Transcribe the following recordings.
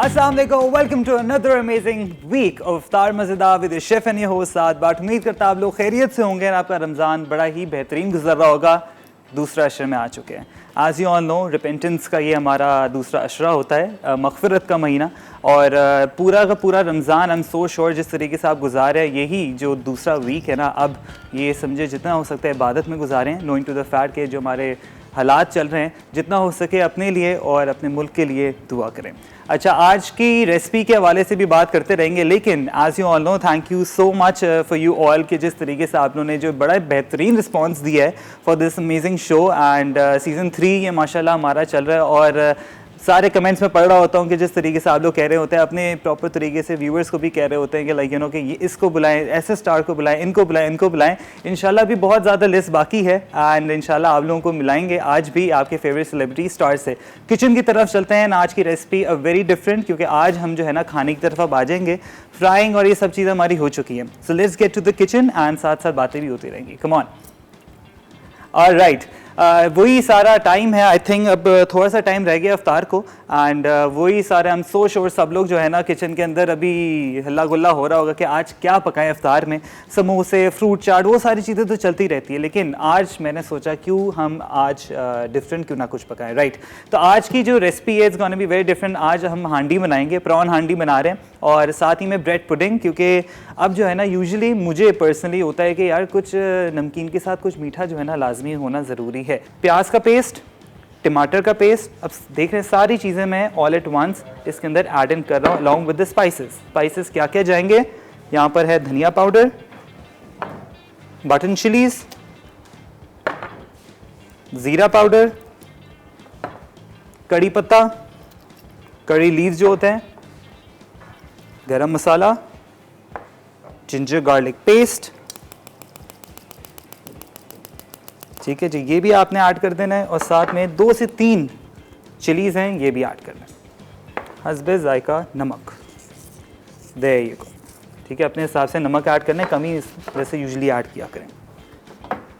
अस्सलाम वालेकुम, welcome to another amazing week of इफ्तार मज़ेदार with chef and your host Saad Butt. उम्मीद करता हूं आप लोग खैरियत से होंगे और आपका रमज़ान बड़ा ही बेहतरीन गुजर रहा होगा। दूसरा अशर में आ चुके हैं। As you all no, repentance का ये हमारा दूसरा अशरा होता है, मग़फ़िरत का महीना। और पूरा का पूरा रमज़ान आई एम सो श्योर जिस तरीके से आप गुजारे हैं, यही जो दूसरा वीक है ना, अब ये समझे जितना हो सकता है इबादत में गुजारें, नोइंग टू द फैक्ट के जो हमारे हालात चल रहे हैं, जितना हो सके अपने लिए और अपने मुल्क के लिए दुआ करें। अच्छा, आज की रेसिपी के हवाले से भी बात करते रहेंगे, लेकिन as you all know, thank you so much for you all कि जिस तरीके से आप लोगों ने जो बड़ा बेहतरीन रिस्पांस दिया है for this amazing show. And season 3 ये माशाल्लाह हमारा चल रहा है और सारे कमेंट्स में पढ़ रहा होता हूँ कि जिस तरीके से आप लोग कह रहे होते हैं, अपने प्रॉपर तरीके से व्यूअर्स को भी कह रहे होते हैं कि लाइक यू नो कि ये इसको बुलाएं, ऐसे स्टार को बुलाएं, इनको बुलाएं, इनको बुलाएं। इंशाल्लाह भी बहुत ज़्यादा लिस्ट बाकी है एंड इंशाल्लाह आप लोगों को मिलाएंगे आज भी आपके फेवरेट सेलिब्रिटी स्टार से। किचन की तरफ चलते हैं। आज की रेसिपी अ वेरी डिफरेंट, क्योंकि आज हम जो है ना खाने की तरफ अब आ जाएंगे। फ्राइंग और ये सब चीज़ें हमारी हो चुकी हैं। So let's get to the kitchen and साथ साथ बातें भी होती रहेंगी। Come on. ऑलराइट, वही सारा टाइम है। आई थिंक अब थोड़ा सा टाइम रह गया अफ्तार को एंड वही सारे हम सो श्योर सब लोग जो है ना किचन के अंदर अभी हल्ला गुल्ला हो रहा होगा कि आज क्या पकाएं अफ्तार में। समोसे, फ्रूट चाट, वो सारी चीज़ें तो चलती रहती है, लेकिन आज मैंने सोचा क्यों हम आज डिफरेंट क्यों ना कुछ पकाएं। राइट, तो आज की जो रेसिपी है it's gonna be very different. आज हम हांडी बनाएंगे, प्रॉन हांडी बना रहे हैं और साथ ही में ब्रेड पुडिंग, क्योंकि अब जो है ना यूजुअली मुझे पर्सनली होता है कि यार कुछ नमकीन के साथ कुछ मीठा जो है ना लाजमी होना ज़रूरी है। प्याज का पेस्ट, टमाटर का पेस्ट, अब देख रहे हैं सारी चीज़ें मैं ऑल एट वंस इसके अंदर ऐड इन कर रहा हूँ along with the spices. Spices क्या क्या जाएंगे, यहाँ पर है धनिया पाउडर, बटन चिलीज, ज़ीरा पाउडर, कड़ी पत्ता, कड़ी लीव्स जो होते हैं, गरम मसाला, जिंजर गार्लिक पेस्ट। ठीक है जी, ये भी आपने ऐड कर देना है और साथ में 2 से 3 चिलीज़ हैं, ये भी ऐड करना है। हस्बे जायका नमक, देयर यू गो। ठीक है, अपने हिसाब से नमक ऐड करना है, कमी जैसे यूजुअली ऐड किया करें।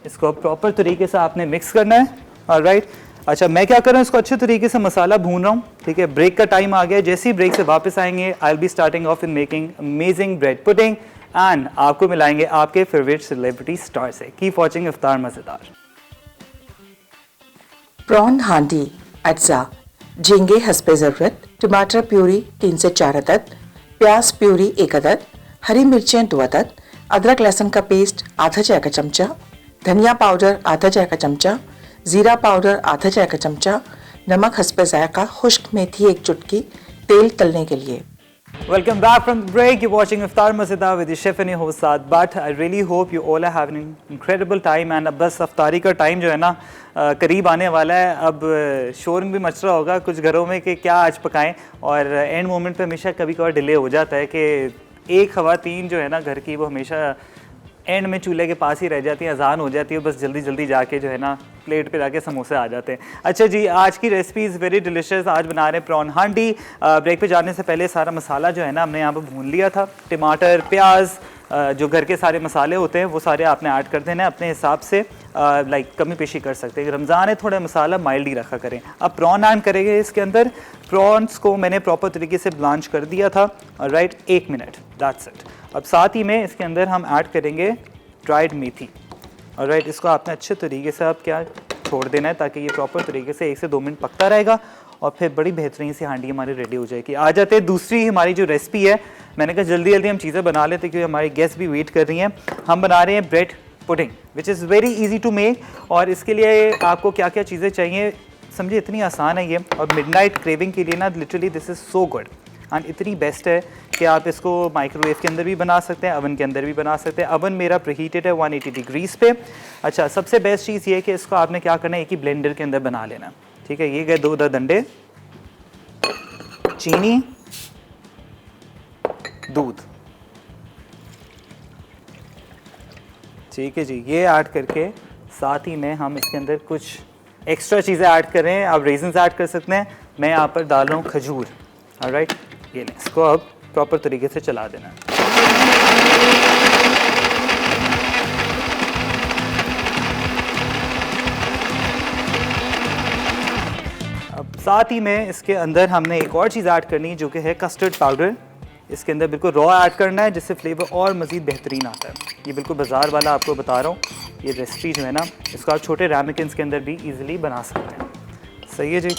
इसको प्रॉपर तरीके से आपने मिक्स करना है। ऑलराइट, अच्छा मैं क्या कर रहा हूँ, इसको अच्छे तरीके से मसाला भून रहा हूँ। ठीक है, ब्रेक का टाइम आ गया। जैसे ही ब्रेक से वापस आएंगे I will be starting of in making amazing bread pudding and आपको मिलाएंगे आपके फेवरेट सेलिब्रिटी स्टार से। कीप वॉचिंग इफ्तार मज़ेदार। प्रॉन हांडी अज्जा, झींगे हस्बे ज़रूरत, टमाटर प्यूरी 3 से 4 अदद, प्याज प्यूरी 1 अदद, हरी मिर्चें 2 अदद, अदरक लहसुन का पेस्ट आधा चाय का चमचा, धनिया पाउडर आधा चाय का चमचा, ज़ीरा पाउडर आधा चाय का चमचा, नमक हस्बे ज़ायका, खुश्क मेथी 1 चुटकी, तेल तलने के लिए। Welcome back from the break. You're watching Iftar Masjida with your chef and your host Saad. But I really hope you all are having an incredible time. And अब बस अफ्तारी का टाइम जो है ना करीब आने वाला है। अब शोर भी मच रहा होगा कुछ घरों में कि क्या आज पकाएं, और एंड मोमेंट पे हमेशा कभी कभार डिले हो जाता है कि एक ख़वातीन जो है ना घर की, वो हमेशा एंड में चूल्हे के पास ही रह जाती है, अजान हो जाती है, बस जल्दी जल्दी जाके जो है ना प्लेट पे जाके समोसे आ जाते हैं। अच्छा जी, आज की रेसिपी इज़ वेरी डिलिशियस। आज बना रहे हैं प्रॉन हांडी। ब्रेक पे जाने से पहले सारा मसाला जो है ना हमने यहाँ पर भून लिया था। टमाटर, प्याज, जो घर के सारे मसाले होते हैं वो सारे आपने ऐड कर देना है अपने हिसाब से। लाइक कमी पेशी कर सकते हैं, रमज़ान है थोड़ा मसाला माइल्ड ही रखा करें। अब प्रॉन ऐड करेंगे इसके अंदर। प्रॉन्स को मैंने प्रॉपर तरीके से ब्लांच कर दिया था। Right, 1 minute, that's it. अब साथ ही में इसके अंदर हम ऐड करेंगे ड्राइड मेथी। और राइट, इसको आपने अच्छे तरीके से आप क्या छोड़ देना है ताकि ये प्रॉपर तरीके से 1 से 2 मिनट पकता रहेगा और फिर बड़ी बेहतरीन सी हांडी हमारी रेडी हो जाएगी। आ जाते हैं दूसरी हमारी जो रेसिपी है। मैंने कहा जल्दी जल्दी हम चीज़ें बना लेते क्योंकि हमारी गेस्ट भी वेट कर रही हैं। हम बना रहे हैं bread pudding which is very easy to make. और इसके लिए आपको क्या क्या चीज़ें चाहिए समझिए, इतनी आसान है ये। और मिडनाइट क्रेविंग के लिए ना literally this is so good and इतनी बेस्ट है कि आप इसको माइक्रोवेव के अंदर भी बना सकते हैं, अवन के अंदर भी बना सकते हैं। अवन मेरा प्रीहीटेड है 180 डिग्रीज़ पे। अच्छा, सबसे बेस्ट चीज़ ये है कि इसको आपने क्या करना है, एक ही ब्लेंडर के अंदर बना लेना। ठीक है, ये गए 2 दंडे, चीनी, दूध। ठीक है जी, ये ऐड करके साथ ही में हम इसके अंदर कुछ एक्स्ट्रा चीज़ें ऐड कर रहे हैं। आप रेजन्स ऐड कर सकते हैं, मैं यहाँ पर डाल रहा हूँ खजूर। ऑलराइट, ये लें, इसको अब प्रॉपर तरीके से चला देना है। अब साथ ही में इसके अंदर हमने एक और चीज़ ऐड करनी है जो कि है कस्टर्ड पाउडर। इसके अंदर बिल्कुल रॉ ऐड करना है जिससे फ्लेवर और मज़ीद बेहतरीन आता है। ये बिल्कुल बाज़ार वाला आपको बता रहा हूँ, ये रेसिपी जो है ना इसको आप छोटे रैमेकिन्स के अंदर भी ईज़िली बना सकते हैं। सही है जी,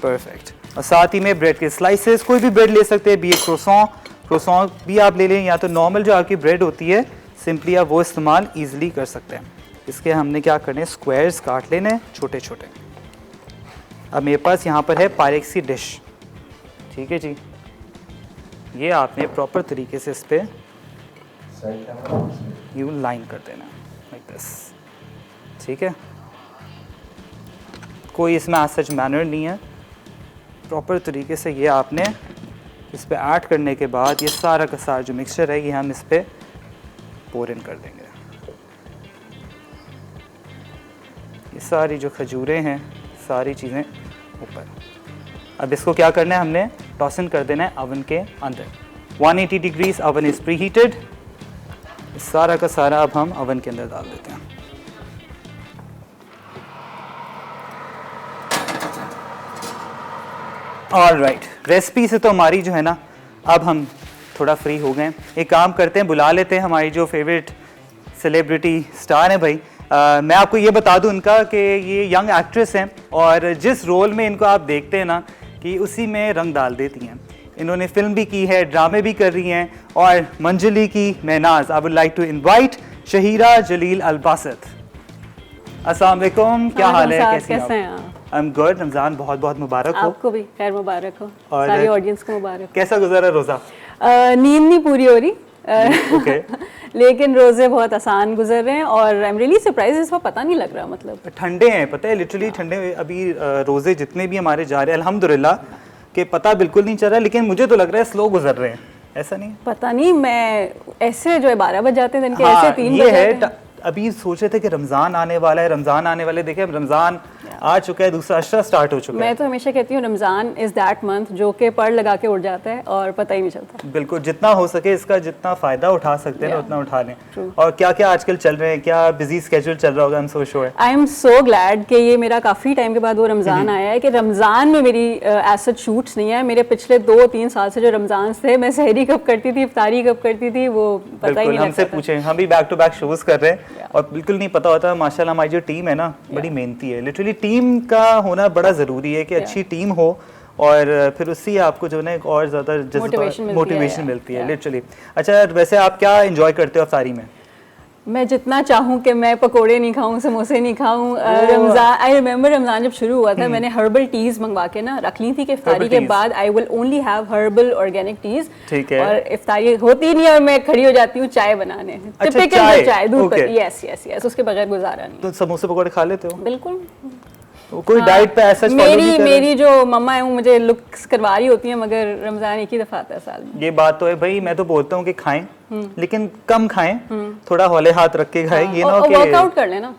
परफेक्ट। और साथ ही में ब्रेड के स्लाइसेस, कोई भी ब्रेड ले सकते हैं, बी क्रोसॉन भी आप ले लें या तो नॉर्मल जो आपकी ब्रेड होती है सिंपली आप वो इस्तेमाल ईज़िली कर सकते हैं। इसके हमने क्या करने, स्क्वायर्स काट लेने छोटे छोटे। अब मेरे पास यहाँ पर है पायरेक्स की डिश, ठीक है जी। ये आपने प्रॉपर तरीके से इस पर यूँ लाइन कर देना लाइक दिस, ठीक है। कोई इसमें आज सच मैनर नहीं है, प्रॉपर तरीके से ये आपने इस पर ऐड करने के बाद ये सारा का सारा जो मिक्सचर है ये हम इस पर पोर इन कर देंगे। ये सारी जो खजूरें हैं सारी चीज़ें ऊपर। अब इसको क्या करना है, हमने टॉस इन कर देना है अवन के अंदर। 180 degrees oven is preheated. सारा का सारा अब हम अवन के अंदर डाल देते हैं। ऑलराइट, रेसिपी से तो हमारी जो है ना अब हम थोड़ा फ्री हो गए। एक काम करते हैं, बुला लेते हैं हमारी जो फेवरेट सेलिब्रिटी स्टार है भाई। मैं आपको ये बता दूं इनका कि ये यंग एक्ट्रेस हैं और जिस रोल में इनको आप देखते हैं ना कि उसी में रंग डाल देती हैं। इन्होंने फिल्म भी की है, ड्रामे भी कर रही हैं और मंजली की Mahnaz. I would like to invite Shaheera Jalil Albasit. अस्सलाम वालेकुम, क्या हाल है, कैसी हैं आप? I am good. रमज़ान बहुत बहुत मुबारक हो। आपको भी खैर मुबारक हो और सारी ऑडियंस को मुबारक। कैसा गुजरा रोज़ा? नींद नहीं पूरी हो रही ओके। लेकिन रोजे बहुत आसान गुजर रहे हैं और आई एम रियली सरप्राइज, इस वक्त पता नहीं लग रहा। मतलब ठंडे हैं, पता है, लिटरली ठंडे। अभी रोज़े जितने भी हमारे जा रहे हैं अल्हम्दुलिल्लाह कि पता बिल्कुल नहीं चल रहा, लेकिन मुझे तो लग रहा है स्लो गुजर रहे हैं। ऐसा नहीं, पता नहीं, मैं ऐसे जो है 12 बज जाते हैं दिन के, हाँ, ऐसे 3 ये बज है। जाते हैं। अभी सोच रहे थे कि रमज़ान आने वाला है, रमज़ान आने वाले, देखे अब रमज़ान आ चुका है, दूसरा अशरा स्टार्ट हो चुका है। मैं तो हमेशा कहती हूँ रमज़ान इज़ दैट मंथ जो कि पढ़ लगा के उठ जाता है और पता ही नहीं चलता। बिल्कुल, जितना हो सके इसका जितना फ़ायदा उठा सकते हैं ना उतना उठा लें। True. और क्या क्या आजकल चल रहे हैं, क्या बिजी स्केड्यूल चल रहा होगा, आई am so sure. I am so glad कि ये मेरा काफ़ी टाइम के बाद वो रमज़ान आया है कि रमज़ान में मेरी एज शूट्स नहीं है। मेरे पिछले 2-3 साल से जो रमज़ान थे, मैं सहरी कब करती थी, इफ्तारी कब करती थी, वो पता ही बिल्कुल नहीं हमसे लगता था। पूछें, हम भी बैक टू बैक शोज कर रहे हैं और बिल्कुल नहीं पता होता। माशाल्लाह हमारी जो टीम है ना बड़ी मेहनती है। लिटरली टीम का होना बड़ा ज़रूरी है कि अच्छी टीम हो और फिर उससे आपको जो है और ज़्यादा मोटिवेशन मिलती है लिटरली। अच्छा, वैसे आप क्या इंजॉय करते हो इफ्तारी में? मैं जितना चाहूँ कि मैं पकोड़े नहीं खाऊं, समोसे नहीं खाऊं। रमज़ान, आई रिमेंबर रमज़ान जब शुरू हुआ था मैंने हर्बल टीज़ मंगवा के ना रख ली थी कि इफ्तारी के बाद I will only have herbal organic teas. ठीक है। और इफ्तारी होती नहीं और मैं खड़ी हो जाती हूँ चाय बनाने। अच्छा, टिपिकल चाय दूध okay. पर, यस यस यस, उसके बगैर गुजारा नहीं। तो समोसे पकौड़े खा लेते हो? बिल्कुल। कोई डाइट पे ऐसा मेरी जो मम्मा है वो मुझे लुक्स करवा रही होती है, मगर रमज़ान एक ही दफ़ा आता है साल में। ये बात तो है भाई, मैं तो बोलता हूँ कि खाएं लेकिन कम खाएं, थोड़ा हौले हाथ रख के खाएं। ये ना कि वर्कआउट कर लेना,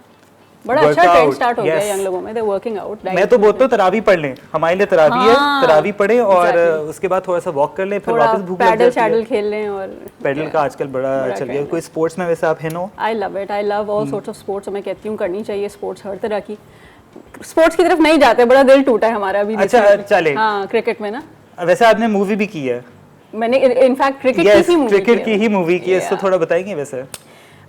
बड़ा अच्छा ट्रेंड स्टार्ट हो गया है यंग लोगों में, दे वर्किंग आउट। मैं तो बोलता हूँ तरावी पढ़ लें, हमारे लिए तरावी है, तरावी पढ़े और उसके बाद थोड़ा सा वॉक कर लें, फिर वापस भूख लग जाती है। पैडल खेल लें। और पैडल का आजकल बड़ा चल गया। कोई स्पोर्ट्स में वैसे आप हैं? No, I love it, I love all sorts of sports. मैं कहती हूँ करनी चाहिए स्पोर्ट्स, हर तरह की। स्पोर्ट्स की तरफ नहीं जाते, बड़ा दिल टूटा है हमारा अभी। अच्छा चले, हाँ, क्रिकेट में ना वैसे आपने मूवी भी की है? मैंने इनफैक्ट क्रिकेट की ही मूवी की है, इसको थोड़ा बताएंगे। वैसे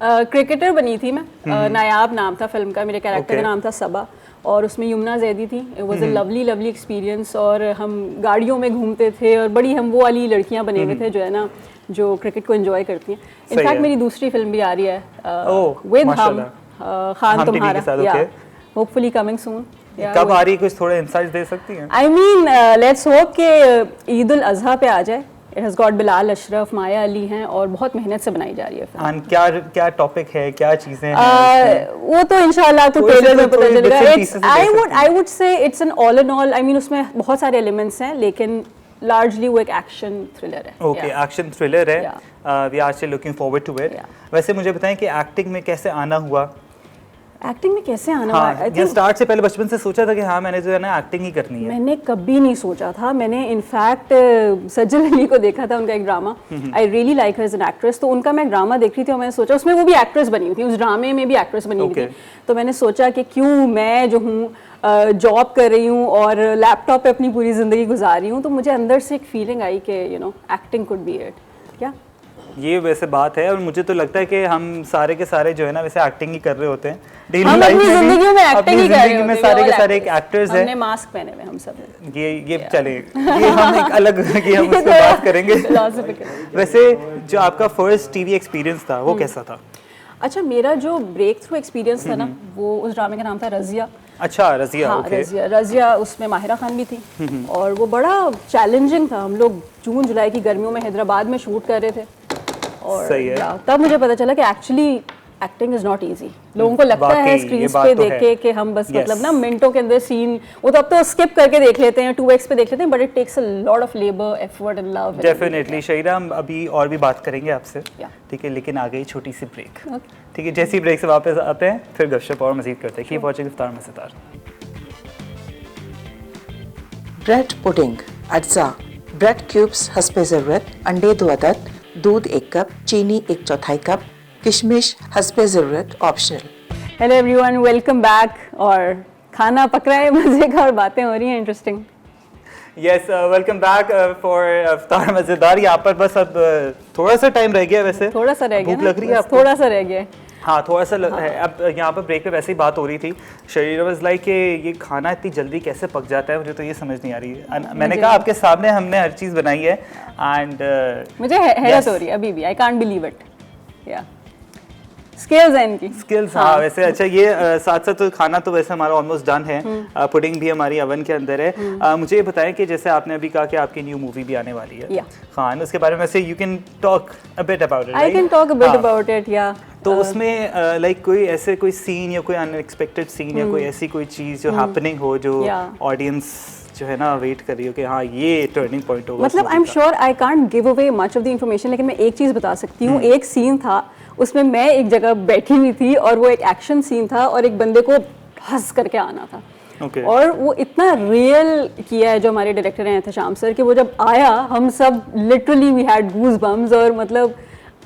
क्रिकेटर बनी थी मैं, नायाब नाम था फिल्म का, मेरे कैरेक्टर का नाम था सबा और उसमें यमुना जैदी थी। It was a lovely lovely experience और हम गाड़ियों में घूमते थे और बड़ी हम वो वाली लड़कियां बने हुए थे जो है ना जो क्रिकेट को एंजॉय करती हैं। इनफैक्ट मेरी दूसरी फिल्म भी आ रही है विद हम खान तुम्हारा, होपफुली कमिंग सून। कब आ रही है, कुछ थोड़ा इंसाइट दे सकती हैं? आई मीन लेट्स होप कि ईद उल अजहा पे आ जाए। It has got Bilal Ashraf, Maya Ali हैं और बहुत मेहनत से बनाई जा रही है फिल्म। क्या क्या टॉपिक है, क्या चीजें हैं? वो तो इंशाल्लाह आपको ट्रेलर में पता चलेगा। I would say it's an all in all, I mean उसमें बहुत सारे एलिमेंट्स हैं लेकिन लार्जली वो एक एक्शन थ्रिलर है। ओके, एक्शन थ्रिलर है। We are still looking forward to it. वैसे मुझे बताएं कि एक्टिंग में कैसे आना हुआ? एक्टिंग में कैसे आना हुआ? हाँ, या स्टार्ट से पहले बचपन से सोचा था कि हाँ मैंने जो है ना एक्टिंग ही करनी है? मैंने कभी नहीं सोचा था। मैंने इनफैक्ट सज्जन अली को देखा था, उनका एक drama, I really like her as an actress, तो उनका मैं ड्रामा देख रही थी और मैंने सोचा, उसमें वो भी एक्ट्रेस बनी हुई थी, उस ड्रामे में भी एक्ट्रेस बनी हुई थी, तो मैंने सोचा कि क्यों मैं जो हूँ जॉब कर रही हूँ और लैपटॉप पे अपनी पूरी ज़िंदगी गुजार रही हूँ, तो मुझे अंदर से एक फीलिंग आई कि you know acting could be it. क्या ये वैसे बात है, और मुझे तो लगता है कि हम सारे के सारे जो है ना वैसे एक्टिंग ही कर रहे होते हैं डेली हम लाइफ अपनी में, जिंदगी में एक्टिंग ही कर रहे में होते हैं, सारे के सारे एक एक्टर्स हैं। हमने मास्क पहने हुए हम सब। ये चले, ये हम एक अलग ये हम उस पर बात करेंगे। वैसे जो आपका फर्स्ट टीवी एक्सपीरियंस था वो कैसा था? अच्छा, मेरा जो ब्रेक थ्रू एक्सपीरियंस था ना, वो उस ड्रामे का नाम था रज़िया। अच्छा, रज़िया। हाँ, ओके। रज़िया, उसमें माहिरा खान भी थी और वो बड़ा चैलेंजिंग था। हम लोग जून जुलाई की गर्मियों में हैदराबाद में शूट कर रहे थे और सही है। तब मुझे पता चला कि actually acting is not easy. लोगों को लगता है स्क्रीन पे देख के कि हम बस मतलब ना मिनटों के अंदर सीन, वो तो अब तो स्किप करके देख लेते हैं, 2x पे देख लेते हैं, but it takes a lot of labour, effort and love. Definitely Shahira, हम अभी और भी बात करेंगे आपसे, ठीक है, लेकिन आ गई छोटी सी ब्रेक। ठीक है, जैसी ब्रेक से वापस आते हैं फिर गपशप और मजीद करते हैं। कीप वॉचिंग इफ्तार मज़ेदार। ब्रेड पुडिंग, अज्जा, ब्रेड क्यूब्स हस्बे ज़रूरत, अंडे 2 अदद, दूध 1 कप, चीनी 1/4 कप, किशमिश हस्बे ज़रूरत optional. Hello everyone, welcome back. और खाना पक रहा है मज़े का और बातें हो रही हैं interesting. Yes, welcome back for iftar मज़ेदार। यहाँ पर बस अब थोड़ा सा टाइम रह गया, वैसे थोड़ा सा रह गया, भूख लग रही है आपको? थोड़ा सा रह गया है। हाँ, थोड़ा सा है। अब यहाँ पर ब्रेक पे वैसे ही बात हो रही थी, शरीर वाज लाइक कि ये खाना इतनी जल्दी कैसे पक जाता है, मुझे तो ये समझ नहीं आ रही है। मैंने कहा आपके सामने हमने हर चीज़ बनाई है एंड मुझे हैरत हो रही है अभी भी, आई कांट बिलीव इट। या स्किल्स हैं इनकी, स्किल्स। हाँ, वैसे अच्छा, ये साथ साथ तो खाना तो वैसे हमारा ऑलमोस्ट डन है, पुडिंग भी हमारी अवन के अंदर है। मुझे ये बताएं कि जैसे आपने अभी कहा कि आपकी न्यू मूवी भी आने वाली है खान, उसके बारे में से you can talk a bit about it. I can talk a bit about it. या तो उसमें लाइक कोई ऐसे कोई सीन या कोई अनएक्सपेक्टेड सीन या कोई ऐसी कोई चीज़ जो हैपनिंग हो जो ऑडियंस जो है ना वेट कर रही हो कि हाँ ये टर्निंग पॉइंट होगा? मतलब I am sure I can't give away much of the information, लेकिन मैं एक चीज़ बता सकती हूँ। एक सीन था, उसमें मैं एक जगह बैठी हुई थी और वो एक एक्शन सीन था और एक बंदे को हंस करके आना था। और वो इतना रियल किया है जो हमारे डायरेक्टर हैं एहतशाम सर, कि वो जब आया हम सब literally we had goosebumps. और मतलब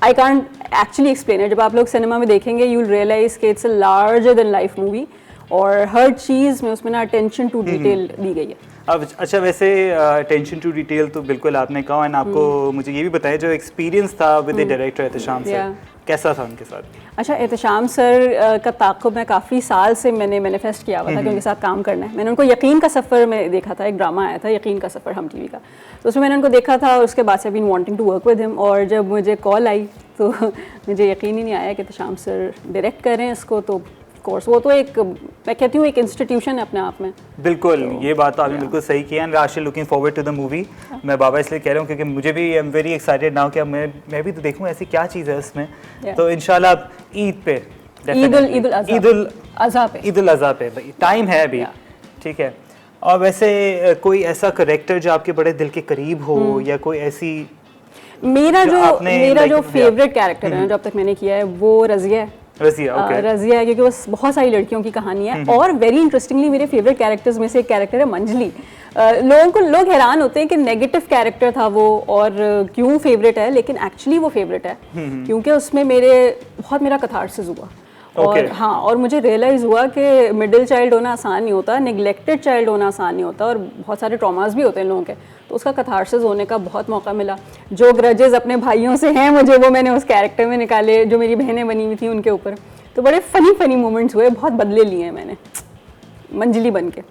I can't actually explain it. जब आप लोग सिनेमा में देखेंगे यू विल रियलाइज कि it's a larger than life movie, और हर चीज़ में उसमें ना अटेंशन टू डिटेल दी गई है। अब अच्छा, वैसे अटेंशन टू डिटेल तो बिल्कुल आपने कहा, एंड आपको मुझे ये भी बताया जो एक्सपीरियंस था with the director Ehtesham sir, कैसा था उनके साथ? अच्छा, एहतशाम सर का ताक़ुब मैं काफ़ी साल से मैंने मैनिफेस्ट किया हुआ था कि उनके साथ काम करना है। मैंने उनको यकीन का सफ़र में देखा था, एक ड्रामा आया था यकीन का सफ़र हम टीवी का, तो उसमें मैंने उनको देखा था और उसके बाद से been wanting to work with him. और जब मुझे कॉल आई तो मुझे यकीन ही नहीं आया कि एहतशाम सर डायरेक्ट कर रहे हैं इसको। तो कोर्स वो तो एक, मैं कहती हूँ एक इंस्टीट्यूशन है अपने आप में। बिल्कुल, ये बात तो आपने बिल्कुल सही किया। And Rashi looking forward to the movie. मैं बाबा इसलिए कह रहा हूँ क्योंकि मुझे भी I am very excited now कि मैं भी तो देखूँ ऐसी क्या चीज़ है उसमें। तो इंशाल्लाह आप ईद पे, ईद उल अज़हा पे टाइम है अभी, ठीक है। और वैसे कोई ऐसा करेक्टर जो आपके बड़े दिल के करीब हो, या कोई ऐसी? मेरा जो फेवरेट कैरेक्टर है जो अब तक मैंने किया है वो रज़िया है। रज़िया है क्योंकि वो बहुत सारी लड़कियों की कहानी है। और वेरी इंटरेस्टिंगली मेरे फेवरेट कैरेक्टर्स में से एक कैरेक्टर है मंजली। लोग हैरान होते हैं कि नेगेटिव कैरेक्टर था वो और क्यों फेवरेट है, लेकिन एक्चुअली वो फेवरेट है क्योंकि उसमें मेरा कथारसिस हुआ। और हाँ, और मुझे रियलाइज़ हुआ कि मिडिल चाइल्ड होना आसान नहीं होता, नेग्लेक्टेड चाइल्ड होना आसान नहीं होता, और बहुत सारे ट्रॉमास भी होते हैं लोगों के। तो उसका कथारसिस होने का बहुत मौका मिला। जो ग्रजेस अपने भाइयों से हैं मुझे, वो मैंने उस कैरेक्टर में निकाले, जो मेरी बहनें बनी हुई थी उनके ऊपर। तो बड़े फनी मोमेंट्स हुए, बहुत बदले लिए हैं मैंने मंजली बन के।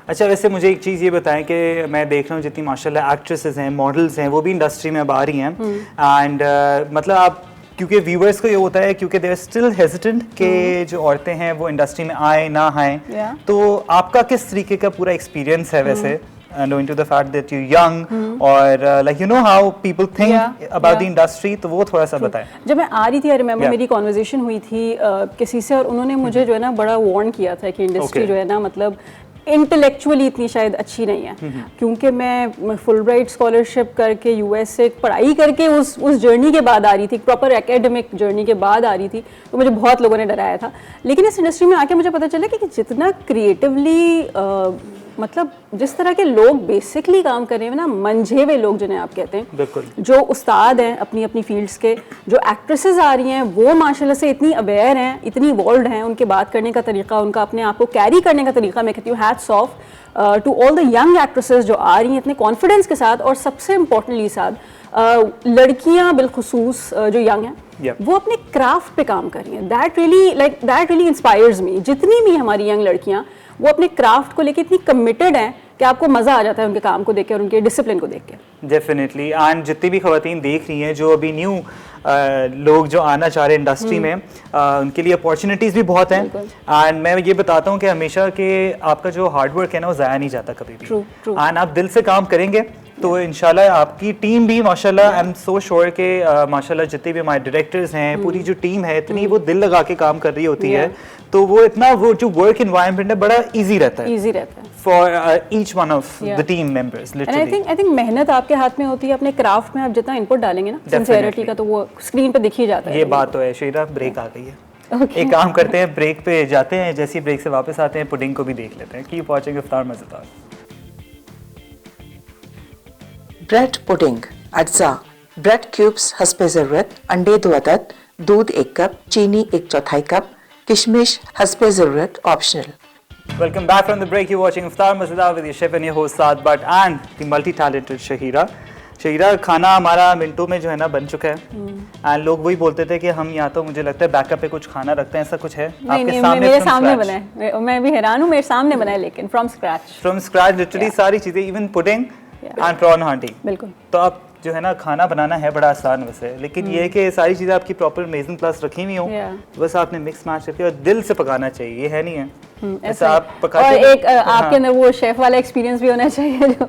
अच्छा, वैसे मुझे एक चीज़ ये बताएं कि मैं देख रहा हूँ जितनी माशाल्लाह एक्ट्रेसेस हैं, मॉडल्स हैं, वो भी इंडस्ट्री में अब आ रही हैं। एंड मतलब आप, क्योंकि व्यूवर्स को ये होता है क्योंकि दे आर स्टिल हेजिटेंट कि जो औरतें हैं वो इंडस्ट्री में आए ना आए, तो आपका किस तरीके का पूरा एक्सपीरियंस है वैसे, knowing to the fact that you're young और like you know how people think about the industry, तो वो थोड़ा सा बताएं। जब मैं आ रही थी, आई रिमेंबर मेरी कॉन्वर्जेशन हुई थी किसी से, और उन्होंने मुझे जो है ना बड़ा वार्न किया था कि इंडस्ट्री जो है ना, मतलब इंटेलेक्चुअली इतनी शायद अच्छी नहीं है, क्योंकि मैं फुलब्राइट स्कॉलरशिप करके यूएस से पढ़ाई करके उस जर्नी के बाद आ रही थी, प्रॉपर एकेडमिक जर्नी के बाद आ रही थी, तो मुझे बहुत लोगों ने डराया था। लेकिन इस इंडस्ट्री में आके मुझे पता चला कि जितना क्रिएटिवली मतलब जिस तरह के लोग बेसिकली काम कर रहे हैं ना, मंझे हुए लोग जिन्हें आप कहते हैं, बिल्कुल, जो उस्ताद हैं अपनी अपनी फील्ड्स के, जो एक्ट्रेसेस आ रही हैं वो माशाल्लाह से इतनी अवेयर हैं, इतनी इवॉल्व्ड हैं, उनके बात करने का तरीका, उनका अपने आप को कैरी करने का तरीका, मैं कहती हूँ hats off to all the young actresses जो आ रही हैं इतने कॉन्फिडेंस के साथ, और सबसे इम्पोर्टेंटली साथ लड़कियां बिलखुसूस जो यंग हैं वो अपने क्राफ्ट पे काम कर रही हैं। दैट रियली इंस्पायर्स मी। जितनी भी हमारी यंग लड़कियां वो अपने क्राफ्ट को लेके इतनी कमिटेड हैं कि आपको मज़ा आ जाता है उनके काम को देख के और उनके डिसिप्लिन को देख के। डेफिनेटली। एंड जितनी भी खवातीन देख रही हैं जो अभी न्यू लोग जो आना चाह रहे हैं इंडस्ट्री में, उनके लिए अपॉर्चुनिटीज़ भी बहुत हैं। एंड मैं ये बताता हूँ कि हमेशा के आपका जो हार्डवर्क है ना वो ज़ाया नहीं जाता कभी भी। एंड आप दिल से काम करेंगे तो इंशाल्लाह आपकी टीम भी माशाल्लाह, आई एम सो श्योर के माशाल्लाह जितने भी हमारे डायरेक्टर्स हैं, पूरी जो टीम है इतनी वो दिल लगा के काम कर रही होती है, तो वो इतना वो जो वर्क एनवायरनमेंट है बड़ा इजी रहता है for each one of the team members literally. I think मेहनत आपके हाथ में होती है, अपने क्राफ्ट में आप जितना इनपुट डालेंगे ना सिंसियरिटी का, तो वो स्क्रीन पे दिख ही जाता है। ये बात तो है। शेरा ब्रेक आ गई है, एक काम करते हैं, ब्रेक पे जाते हैं, जैसे ब्रेक से वापस आते हैं पुडिंग को भी देख लेते हैं। कीप वॉचिंग इफ्तार मज़ेदार। ब्रेड पुडिंग, अज्जा, ब्रेड क्यूब्स हस्बे ज़रूरत, अंडे 2 अदद, दूध 1 कप, चीनी 1/4 कप, किशमिश हस्बे ज़रूरत optional. Welcome back from the break. You're watching Iftar Mazeda with your chef and your host Saad Bhatt and the multi-talented Shahira. Shaheera, खाना हमारा मिनटों में जो है ना बन चुका है। एंड लोग वही बोलते थे कि हम यहाँ तो मुझे लगता है बैकअप पे कुछ खाना रखते हैं, ऐसा कुछ है? नहीं, मेरे सामने बना है, मैं भी हैरान हूँ, मेरे सामने बना है, लेकिन फ्रॉम स्क्रैच लिटरली सारी चीजें, इवन पुडिंग एंड प्रॉन हांडी। बिल्कुल। तो आप जो है ना खाना बनाना है बड़ा आसान वैसे, लेकिन ये है कि सारी चीज़ें आपकी प्रॉपर अमेजिंग क्लास रखी हुई हो, बस आपने मिक्स मैच करके और दिल से पकाना चाहिए, ये है नहीं है ऐसा आप पकाते और एक आपके अंदर वो शेफ वाला एक्सपीरियंस भी होना चाहिए जो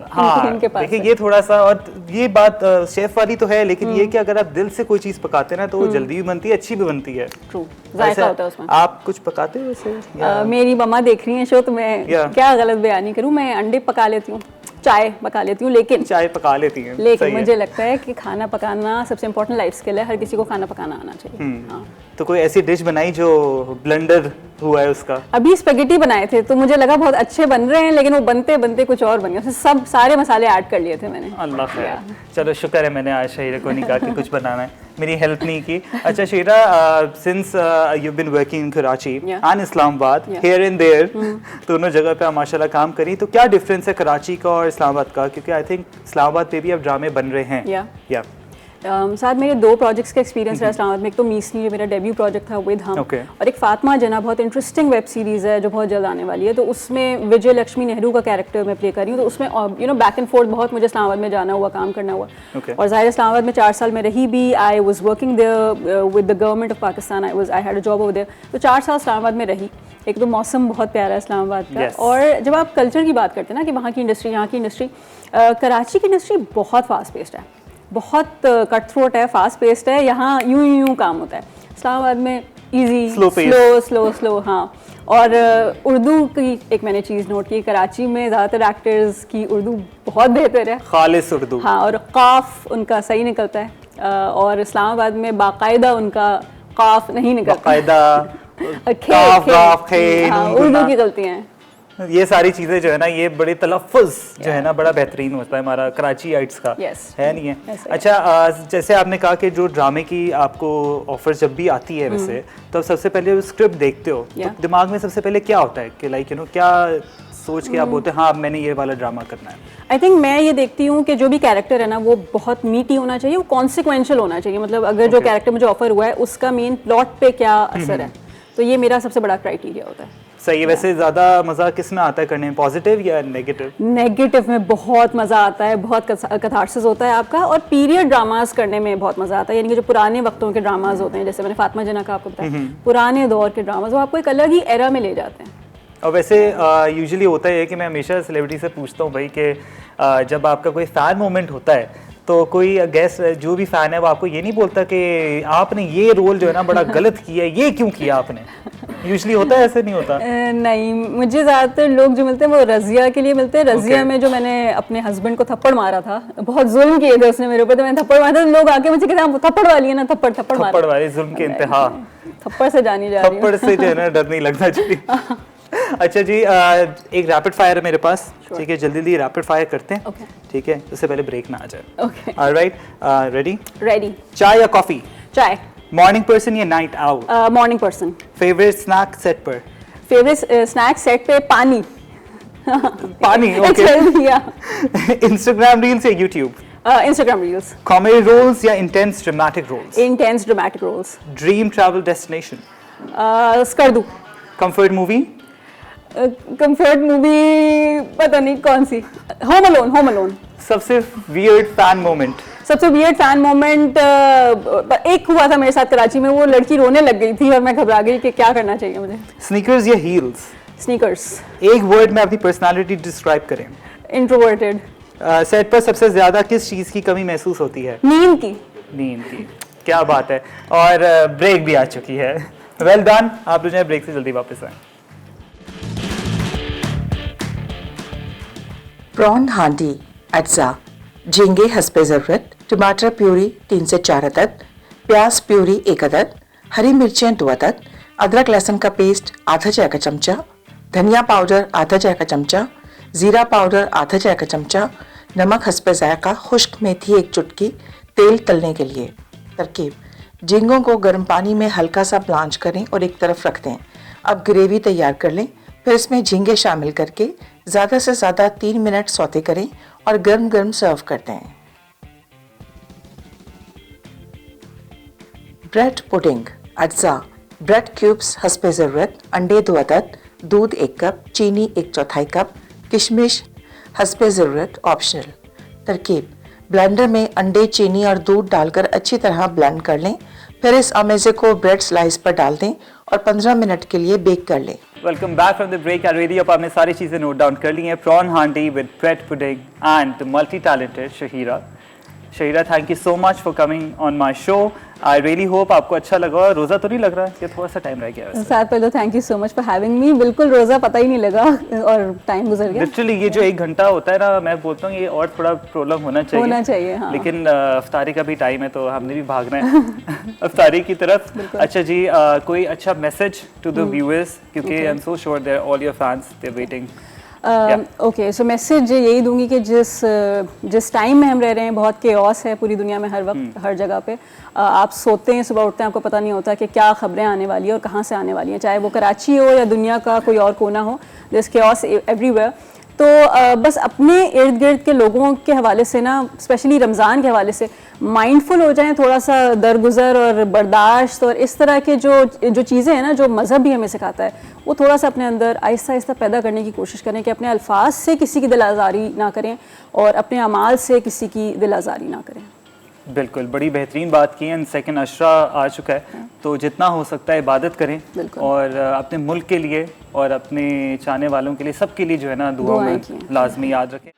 इनके पास। देखिए ये थोड़ा सा, और ये बात शेफ वाली तो है, लेकिन ये कि अगर आप दिल से कोई चीज़ पकाते हैं ना तो वो जल्दी भी बनती है, अच्छी भी बनती है। ट्रू, जायका होता है उसमें। आप कुछ पकाते हो वैसे? मेरी मम्मा देख रही हैं शो, तो मैं क्या गलत बयानी करूँ, मैं अंडे पका लेती हूँ, चाय पका लेती हूँ, लेकिन चाय पका लेती हैं, लेकिन मुझे लगता है कि खाना पकाना सबसे इम्पोर्टेंट लाइफ स्किल है, हर किसी को खाना पकाना आना चाहिए। हाँ। तो कोई ऐसी डिश बनाई जो ब्लेंडर हुआ है उसका? अभी स्पेगेटी बनाए थे तो मुझे लगा बहुत अच्छे बन रहे हैं, लेकिन वो बनते बनते कुछ और बन गया, सब सारे मसाले ऐड कर लिए थे मैंने। अल्लाह खैर, चलो शुक्र है मैंने आज शहीरा को नहीं कहा कि कुछ बनाना है, मेरी हेल्प नहीं की। अच्छा Shahira, since you been working in Karachi and Islamabad, here and there, दोनों जगह पे आप माशाल्लाह काम करी, तो क्या डिफरेंस है कराची का और इस्लामाबाद का? क्योंकि आई थिंक इस्लामाबाद पे भी अब ड्रामे बन रहे हैं। या साथ मेरे 2 प्रोजेक्ट्स का एक्सपीरियंस रहा इस्लामाबाद में। एक तो मीसनी जो मेरा डेब्यू प्रोजेक्ट था विद हम, और एक फातिमा जना, बहुत इंटरेस्टिंग वेब सीरीज़ है जो बहुत जल्द आने वाली है, तो उसमें विजय लक्ष्मी नेहरू का कैरेक्टर मैं प्ले कर रही हूँ। तो उसमें you know back and fourth बहुत मुझे इस्लामाबाद में जाना हुआ, काम करना हुआ, और ज़ाहिर इस्लामाबाद में 4 साल में रही भी। I was working there with the government of Pakistan, I had a job over there, तो 4 साल इस्लामाबाद में रही। एक तो मौसम बहुत प्यारा है इस्लामाबाद का, और जब आप कल्चर की बात करते हैं ना कि वहाँ की इंडस्ट्री, यहाँ की इंडस्ट्री, कराची की इंडस्ट्री बहुत फास्ट पेस्ड है, बहुत कट थ्रोट है, फास्ट पेस्ड है, यहाँ यूं काम होता है। इस्लामाबाद में इजी, स्लो, हाँ। और उर्दू की एक मैंने चीज़ नोट की, कराची में ज़्यादातर एक्टर्स की उर्दू बहुत बेहतर है, खालिस उर्दू, हाँ, और काफ उनका सही निकलता है, और इस्लामाबाद में बाकायदा उनका काफ नहीं निकलता, उर्दू की गलतियाँ हैं। ये सारी चीज़ें जो है ना, ये बड़े तलफ़्फ़ुज़ जो है ना बड़ा बेहतरीन होता है हमारा कराचीइट्स का, है नहीं है? अच्छा, जैसे आपने कहा कि जो ड्रामे की आपको ऑफर जब भी आती है वैसे, तो सबसे पहले स्क्रिप्ट देखते हो, तो दिमाग में सबसे पहले क्या होता है कि लाइक यू नो क्या सोच के आप बोलते हैं हाँ अब मैंने ये वाला ड्रामा करना है? आई थिंक मैं ये देखती हूँ कि जो भी कैरेक्टर है ना वो बहुत मीटी होना चाहिए, वो कॉन्सिक्वेंशियल होना चाहिए, मतलब अगर जो कैरेक्टर मुझे ऑफर हुआ है उसका मेन प्लॉट पे क्या असर है, तो ये मेरा सबसे बड़ा क्राइटेरिया होता है। सही है। वैसे ज़्यादा मज़ा किस में आता है करने में, पॉजिटिव या नेगेटिव? नेगेटिव में बहुत मज़ा आता है, बहुत कथार्सिस होता है आपका, और पीरियड ड्रामास करने में बहुत मज़ा आता है, यानी कि जो पुराने वक्तों के ड्रामास होते हैं, जैसे मैंने फातिमा जना का आपको बताया, पुराने दौर के ड्रामास, वो आपको एक अलग ही एरा में ले जाते हैं। और वैसे यूजुअली होता है कि मैं हमेशा सेलिब्रिटी से पूछता हूँ भाई कि जब आपका कोई फैन मोमेंट होता है तो कोई गेस्ट जो भी फैन है वो आपको ये नहीं बोलता कि आपने ये रोल जो है ना बड़ा गलत किया है, ये क्यों किया आपने? यूजुअली होता है, ऐसे नहीं होता? नहीं, मुझे ज़्यादातर लोग जो मिलते हैं वो रज़िया के लिए मिलते हैं। रज़िया में जो मैंने अपने हस्बैंड को थप्पड़ मारा था, बहुत जुल्म किए थे उसने मेरे ऊपर, तो मैंने थप्पड़ मारा था, तो लोग आके मुझे कहते हैं थप्पड़ वाली है ना, थप्पड़ मारा। थप्पड़ वाली जुल्म के इंतहा, थप्पड़ से जानी जा रही है। थप्पड़ से जो है ना डर नहीं लगना चाहिए। अच्छा जी, एक रैपिड फायर है मेरे पास, ठीक है, जल्दी जल्दी रैपिड फायर करते हैं, ठीक है, उससे पहले ब्रेक ना आ जाए। Okay, alright, ready? रेडी। चाय या कॉफी? चाय। मॉर्निंग पर्सन या night out? Morning person. Favourite snack set पर? फेवरेट स्नैक सेट पे पानी। पानी, ओके। इंस्टाग्राम रील्स या YouTube? Instagram reels. Comedy roles या intense dramatic roles? Intense dramatic roles. Dream travel destination? Skardu. Comfort movie? Comfort movie पता नहीं कौन सी। Home alone, home alone. सबसे वियर्ड फैन मोमेंट? सबसे वियर्ड फैन मोमेंट एक हुआ था मेरे साथ कराची में, वो लड़की रोने लग गई थी और मैं घबरा गई कि क्या करना चाहिए मुझे। स्नीकर्स या हील्स? स्नीकर्स। एक वर्ड में अपनी पर्सनालिटी डिस्क्राइब करें। इंट्रोवर्टेड। सेट पर सबसे ज्यादा किस चीज की कमी महसूस होती है? नींद की। नींद की, क्या बात है। और ब्रेक भी आ चुकी है। वेल डन, आप लोग ब्रेक से जल्दी वापस आए। प्रॉन हांडी अज्जा, झींगे हस्बे ज़रूरत, टमाटर प्यूरी 3 से 4 अदद, प्याज प्यूरी 1 अदद, हरी मिर्चें 2 अदद, अदरक लहसुन का पेस्ट आधा चाय का चमचा, धनिया पाउडर आधा चाय का चमचा, ज़ीरा पाउडर आधा चाय का चमचा, नमक हस्बे ज़ायक़ा, खुश्क मेथी 1 चुटकी, तेल तलने के लिए। तरकीब: झींगों को गर्म पानी में हल्का सा ब्लांच करें और एक तरफ रख दें। अब ग्रेवी तैयार कर लें, फिर इसमें झींगे शामिल करके ज़्यादा से ज़्यादा 3 मिनट सौते करें और गर्म गर्म सर्व कर दें। ब्रेड पुडिंग अज्जा, ब्रेड क्यूब्स हस्बे ज़रूरत, अंडे 2 अदद, दूध 1 कप, चीनी 1/4 कप, किशमिश हस्बे ज़रूरत ऑप्शनल। तरकीब: ब्लेंडर में अंडे, चीनी और दूध डालकर अच्छी तरह ब्लेंड कर लें, फिर इस अमेज़े को ब्रेड स्लाइस पर डाल दें और 15 मिनट के लिए बेक कर लें। Welcome back from the break. Already अब आपने सारी चीज़ें नोट डाउन कर ली हैं। Prawn handi with bread pudding and the multi talented Shahira. Shahira, thank you so much for coming on my show. I really hope आपको अच्छा लगा। रोज़ा तो नहीं लग रहा कि थोड़ा सा टाइम रह गया? साथ पहले thank you so much for having me. बिल्कुल रोज़ा पता ही नहीं लगा और टाइम गुजर गया। लिटरली ये जो 1 घंटा होता है ना, मैं बोलता हूँ ये और थोड़ा प्रोलॉन्ग होना चाहिए। हाँ। लेकिन अफ्तारी का भी टाइम है तो हमने भी भागना है अफ्तारी की तरफ। अच्छा जी, कोई अच्छा मैसेज टू द व्यूअर्स, क्योंकि I am so sure there all your fans they waiting. Okay, so message यही दूंगी कि जिस टाइम में हम रह रहे हैं बहुत केओस है पूरी दुनिया में, हर वक्त हर जगह पे। आप सोते हैं, सुबह उठते हैं, आपको पता नहीं होता कि क्या खबरें आने वाली है और कहाँ से आने वाली हैं, चाहे वो कराची हो या दुनिया का कोई और कोना हो। There is chaos everywhere. तो बस अपने इर्द गिर्द के लोगों के हवाले से ना, स्पेशली रमज़ान के हवाले से माइंडफुल हो जाएं, थोड़ा सा दरगुजर और बर्दाश्त और इस तरह के जो चीज़ें हैं ना, जो मज़हब भी हमें सिखाता है, वो थोड़ा सा अपने अंदर आहिस्ता आहिस्ता पैदा करने की कोशिश करें कि अपने अल्फाज से किसी की दिल आज़ारी ना करें और अपने अमाल से किसी की दिल आज़ारी ना करें। बिल्कुल, बड़ी बेहतरीन बात की है। सेकंड अशरा आ चुका है, तो जितना हो सकता है इबादत करें और अपने मुल्क के लिए और अपने चाहने वालों के लिए, सबके लिए जो है ना दुआ में लाजमी याद रखें।